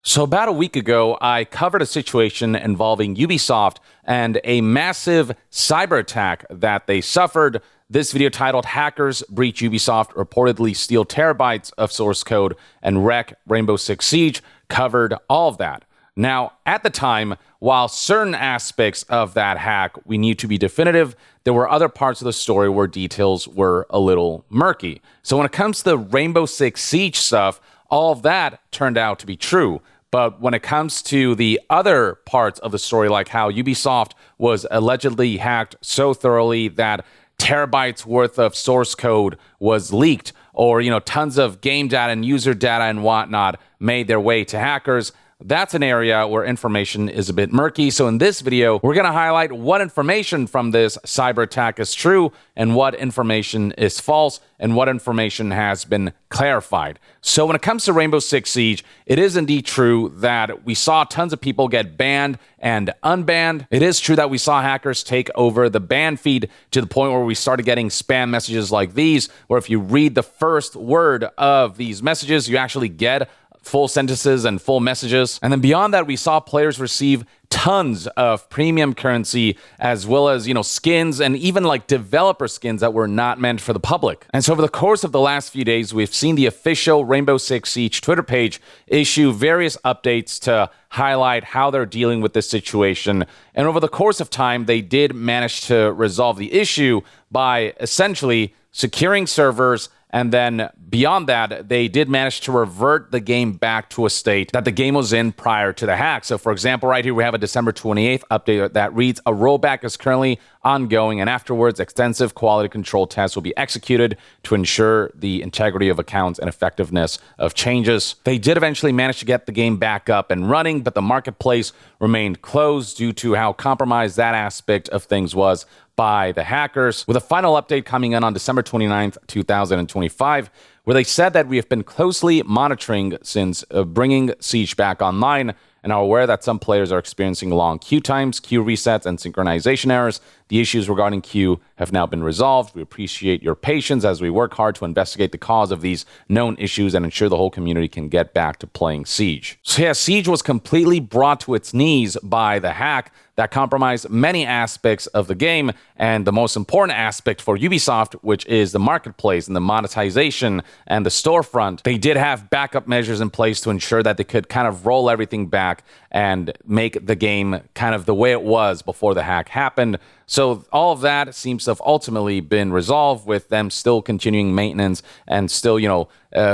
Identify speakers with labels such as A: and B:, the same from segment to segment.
A: So about a week ago, I covered a situation involving Ubisoft and a massive cyber attack that they suffered. This video titled Hackers Breach Ubisoft, Reportedly Steal Terabytes of Source Code and Wreck Rainbow Six Siege covered all of that. Now, at the time, while certain aspects of that hack we need to be definitive, there were other parts of the story where details were a little murky. So when it comes to the Rainbow Six Siege stuff, all of that turned out to be true. But when it comes to the other parts of the story, like how Ubisoft was allegedly hacked so thoroughly that terabytes worth of source code was leaked, or tons of game data and user data and whatnot made their way to hackers, that's an area where information is a bit murky. So in this video, we're going to highlight what information from this cyber attack is true and what information is false and what information has been clarified. So when it comes to Rainbow Six Siege, it is indeed true that we saw tons of people get banned and unbanned. It is true that we saw hackers take over the ban feed to the point where we started getting spam messages like these, where if you read the first word of these messages, you actually get full sentences and full messages. And then beyond that, we saw players receive tons of premium currency, as well as, skins and even like developer skins that were not meant for the public. And so over the course of the last few days, we've seen the official Rainbow Six Siege Twitter page issue various updates to highlight how they're dealing with this situation. And over the course of time, they did manage to resolve the issue by essentially securing servers. And then beyond that, they did manage to revert the game back to a state that the game was in prior to the hack. So for example, right here, we have a December 28th update that reads, a rollback is currently ongoing, and afterwards, extensive quality control tests will be executed to ensure the integrity of accounts and effectiveness of changes. They did eventually manage to get the game back up and running, but the marketplace remained closed due to how compromised that aspect of things was by the hackers, with a final update coming in on December 29th, 2025, where they said that we have been closely monitoring since bringing Siege back online and are aware that some players are experiencing long queue times, queue resets, and synchronization errors. The issues regarding queue have now been resolved. We appreciate your patience as we work hard to investigate the cause of these known issues and ensure the whole community can get back to playing Siege. So yeah, Siege was completely brought to its knees by the hack that compromised many aspects of the game, and the most important aspect for Ubisoft, which is the marketplace and the monetization and the storefront. They did have backup measures in place to ensure that they could kind of roll everything back and make the game kind of the way it was before the hack happened. So all of that seems to have ultimately been resolved, with them still continuing maintenance and still,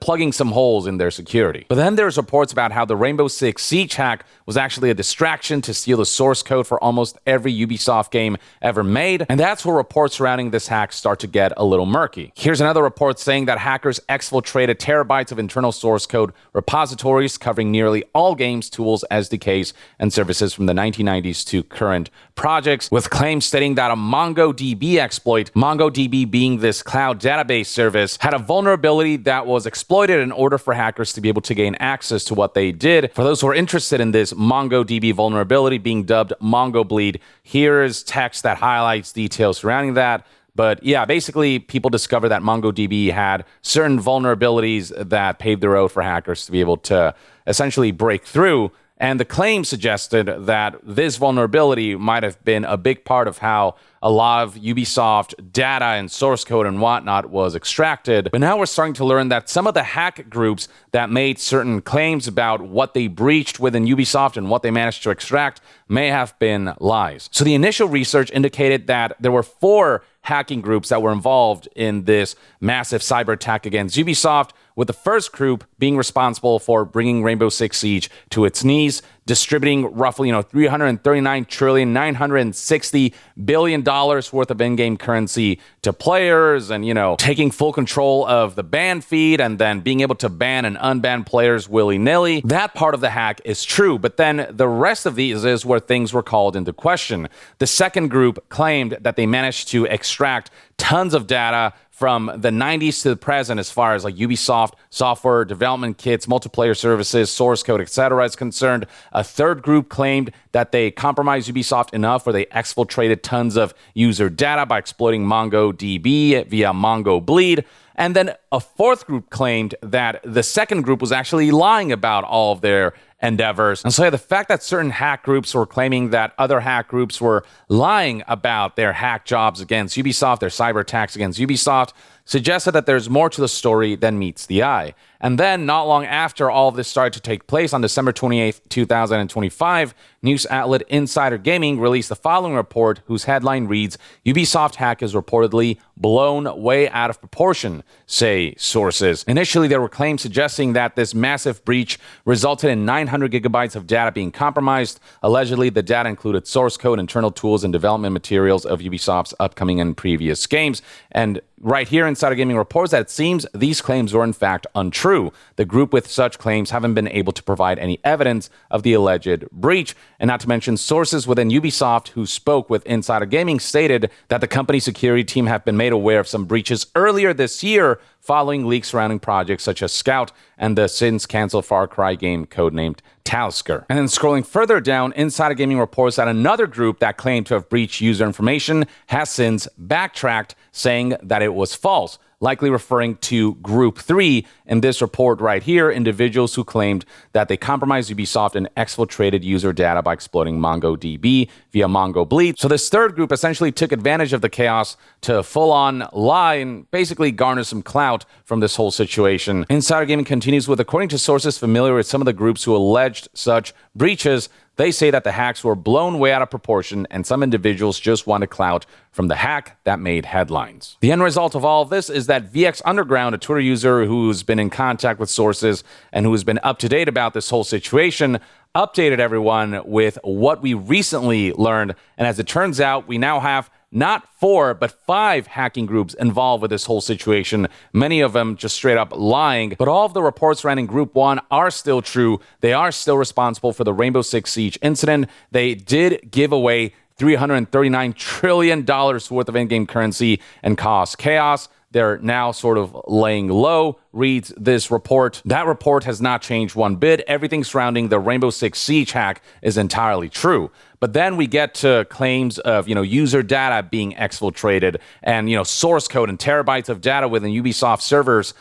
A: plugging some holes in their security. But then there's reports about how the Rainbow Six Siege hack was actually a distraction to steal the source code for almost every Ubisoft game ever made. And that's where reports surrounding this hack start to get a little murky. Here's another report saying that hackers exfiltrated terabytes of internal source code repositories covering nearly all games, tools, SDKs, and services from the 1990s to current projects, with claims stating that a MongoDB exploit, MongoDB being this cloud database service, had a vulnerability that was exploited in order for hackers to be able to gain access to what they did. For those who are interested in this MongoDB vulnerability being dubbed MongoBleed, here is text that highlights details surrounding that. But yeah, basically, people discovered that MongoDB had certain vulnerabilities that paved the road for hackers to be able to essentially break through. And the claim suggested that this vulnerability might have been a big part of how a lot of Ubisoft data and source code and whatnot was extracted. But now we're starting to learn that some of the hack groups that made certain claims about what they breached within Ubisoft and what they managed to extract may have been lies. So the initial research indicated that there were 4 hacking groups that were involved in this massive cyber attack against Ubisoft, with the first group being responsible for bringing Rainbow Six Siege to its knees, distributing roughly, $339,960 billion worth of in-game currency to players, and, taking full control of the ban feed and then being able to ban and unban players willy-nilly. That part of the hack is true, but then the rest of these is where things were called into question. The second group claimed that they managed to extract tons of data from the 90s to the present, as far as like Ubisoft software development kits, multiplayer services, source code, etc. is concerned. A third group claimed that they compromised Ubisoft enough where they exfiltrated tons of user data by exploiting MongoDB via MongoBleed. And then a fourth group claimed that the second group was actually lying about all of their endeavors. And so yeah, the fact that certain hack groups were claiming that other hack groups were lying about their hack jobs against Ubisoft, their cyber attacks against Ubisoft, suggested that there's more to the story than meets the eye. And then, not long after all of this started to take place, on December 28th, 2025, news outlet Insider Gaming released the following report, whose headline reads, "Ubisoft hack is reportedly blown way out of proportion, say sources." Initially, there were claims suggesting that this massive breach resulted in 900 gigabytes of data being compromised. Allegedly, the data included source code, internal tools, and development materials of Ubisoft's upcoming and previous games. And right here, Insider Gaming reports that it seems these claims were in fact untrue. The group with such claims haven't been able to provide any evidence of the alleged breach. And not to mention, sources within Ubisoft who spoke with Insider Gaming stated that the company security team have been made aware of some breaches earlier this year following leaks surrounding projects such as Scout and the since-canceled Far Cry game codenamed Talisker. And then scrolling further down, Insider Gaming reports that another group that claimed to have breached user information has since backtracked, saying that it was false, likely referring to Group 3 in this report right here, individuals who claimed that they compromised Ubisoft and exfiltrated user data by exploiting MongoDB via MongoBleed. So this third group essentially took advantage of the chaos to full-on lie and basically garner some clout from this whole situation. Insider Gaming continues with, according to sources familiar with some of the groups who alleged such breaches, they say that the hacks were blown way out of proportion and some individuals just wanted clout from the hack that made headlines. The end result of all of this is that VX Underground, a Twitter user who's been in contact with sources and who has been up to date about this whole situation, updated everyone with what we recently learned. And as it turns out, we now have not 4, but 5 hacking groups involved with this whole situation, many of them just straight up lying. But all of the reports surrounding Group 1 are still true. They are still responsible for the Rainbow Six Siege incident. They did give away $339 trillion worth of in-game currency and cause chaos. They're now sort of laying low, reads this report. That report has not changed one bit. Everything surrounding the Rainbow Six Siege hack is entirely true. But then we get to claims of, user data being exfiltrated and, source code and terabytes of data within Ubisoft servers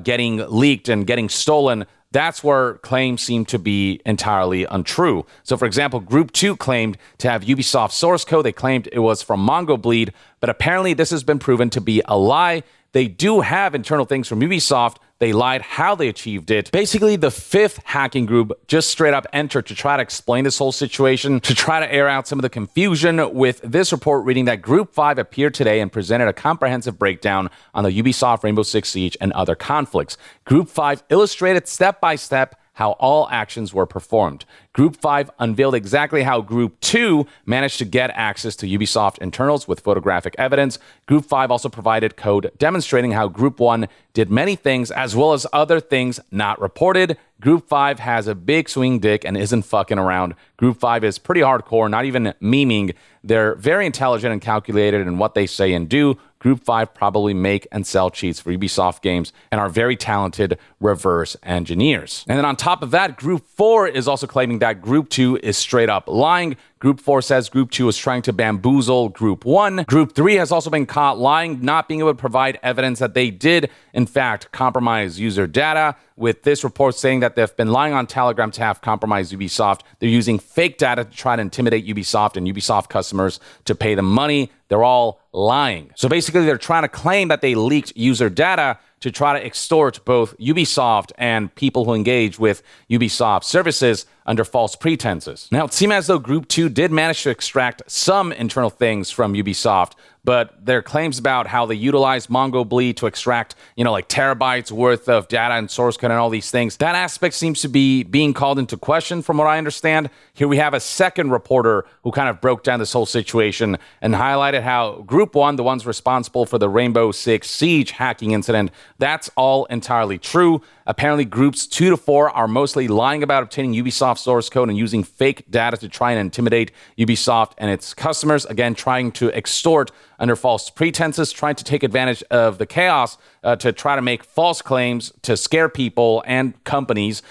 A: getting leaked and getting stolen. That's where claims seem to be entirely untrue. So, for example, Group 2 claimed to have Ubisoft source code. They claimed it was from MongoBleed, but apparently this has been proven to be a lie. They do have internal things from Ubisoft. They lied how they achieved it. Basically, the 5th hacking group just straight up entered to try to explain this whole situation, to try to air out some of the confusion, with this report reading that Group 5 appeared today and presented a comprehensive breakdown on the Ubisoft Rainbow Six Siege and other conflicts. Group 5 illustrated step-by-step how all actions were performed. Group 5 unveiled exactly how Group 2 managed to get access to Ubisoft internals with photographic evidence. Group 5 also provided code demonstrating how Group 1 did many things as well as other things not reported. Group 5 has a big swing dick and isn't fucking around. Group 5 is pretty hardcore, not even memeing. They're very intelligent and calculated in what they say and do. Group 5 probably make and sell cheats for Ubisoft games and are very talented reverse engineers. And then on top of that, Group 4 is also claiming that Group 2 is straight up lying. Group 4 says Group 2 is trying to bamboozle Group 1. Group 3 has also been caught lying, not being able to provide evidence that they did, in fact, compromise user data, with this report saying that they've been lying on Telegram to have compromised Ubisoft. They're using fake data to try to intimidate Ubisoft and Ubisoft customers to pay them money. They're all lying. So basically, they're trying to claim that they leaked user data to try to extort both Ubisoft and people who engage with Ubisoft services under false pretenses. Now, it seems as though Group 2 did manage to extract some internal things from Ubisoft, but their claims about how they utilize MongoBleed to extract, like terabytes worth of data and source code and all these things, that aspect seems to be being called into question from what I understand. Here we have a second reporter who kind of broke down this whole situation and highlighted how Group 1, the ones responsible for the Rainbow Six Siege hacking incident, that's all entirely true. Apparently, Groups 2 to 4 are mostly lying about obtaining Ubisoft source code and using fake data to try and intimidate Ubisoft and its customers. Again, trying to extort under false pretenses, trying to take advantage of the chaos to try to make false claims to scare people and companies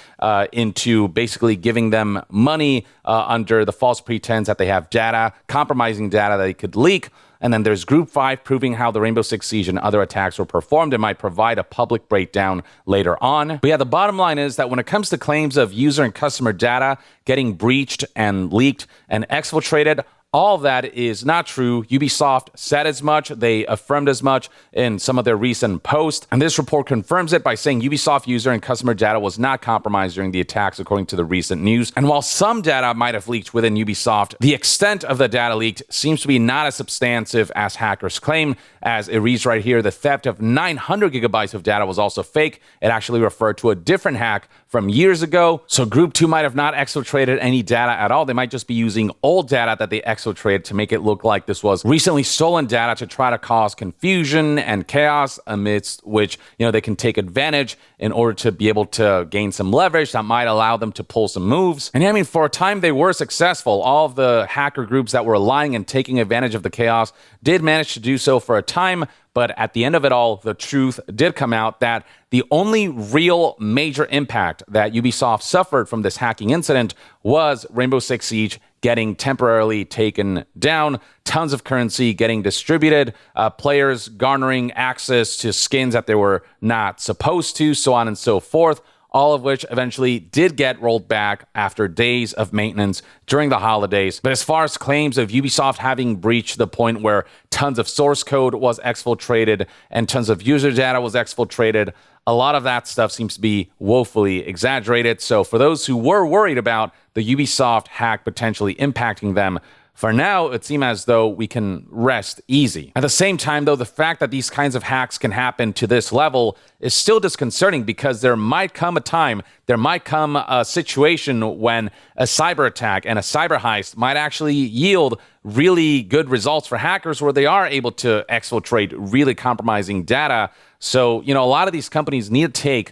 A: into basically giving them money under the false pretense that they have data, compromising data that they could leak. And then there's Group 5 proving how the Rainbow Six Siege and other attacks were performed and might provide a public breakdown later on. But yeah, the bottom line is that when it comes to claims of user and customer data getting breached and leaked and exfiltrated, all of that is not true. Ubisoft said as much. They affirmed as much in some of their recent posts. And this report confirms it by saying Ubisoft user and customer data was not compromised during the attacks, according to the recent news. And while some data might have leaked within Ubisoft, the extent of the data leaked seems to be not as substantive as hackers claim. As it reads right here, the theft of 900 gigabytes of data was also fake. It actually referred to a different hack from years ago. So Group 2 might have not exfiltrated any data at all. They might just be using old data that they exfiltrated to make it look like this was recently stolen data to try to cause confusion and chaos, amidst which, they can take advantage in order to be able to gain some leverage that might allow them to pull some moves. And I mean, for a time they were successful. All of the hacker groups that were lying and taking advantage of the chaos did manage to do so for a time. But at the end of it all, the truth did come out that the only real major impact that Ubisoft suffered from this hacking incident was Rainbow Six Siege getting temporarily taken down, tons of currency getting distributed, players garnering access to skins that they were not supposed to, so on and so forth. All of which eventually did get rolled back after days of maintenance during the holidays. But as far as claims of Ubisoft having breached the point where tons of source code was exfiltrated and tons of user data was exfiltrated, a lot of that stuff seems to be woefully exaggerated. So for those who were worried about the Ubisoft hack potentially impacting them, for now, it seems as though we can rest easy. At the same time, though, the fact that these kinds of hacks can happen to this level is still disconcerting, because there might come a situation when a cyber attack and a cyber heist might actually yield really good results for hackers, where they are able to exfiltrate really compromising data. So, a lot of these companies need to take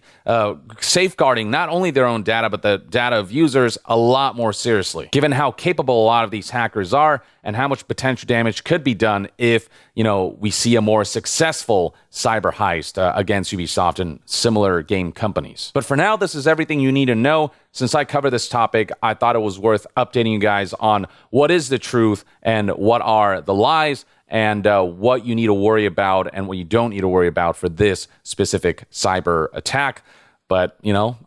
A: safeguarding not only their own data, but the data of users a lot more seriously, given how capable a lot of these hackers are and how much potential damage could be done if, we see a more successful cyber heist against Ubisoft and similar game companies. But for now, this is everything you need to know. Since I cover this topic, I thought it was worth updating you guys on what is the truth and what are the lies, and what you need to worry about and what you don't need to worry about for this specific cyber attack. But,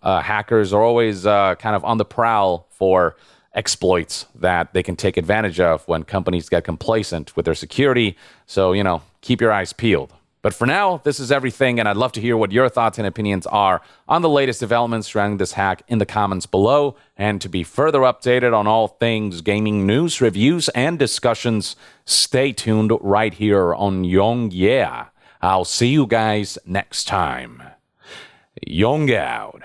A: hackers are always kind of on the prowl for exploits that they can take advantage of when companies get complacent with their security. So, keep your eyes peeled. But for now, this is everything, and I'd love to hear what your thoughts and opinions are on the latest developments surrounding this hack in the comments below. And to be further updated on all things gaming news, reviews, and discussions, stay tuned right here on Young Yeah. I'll see you guys next time. Young out.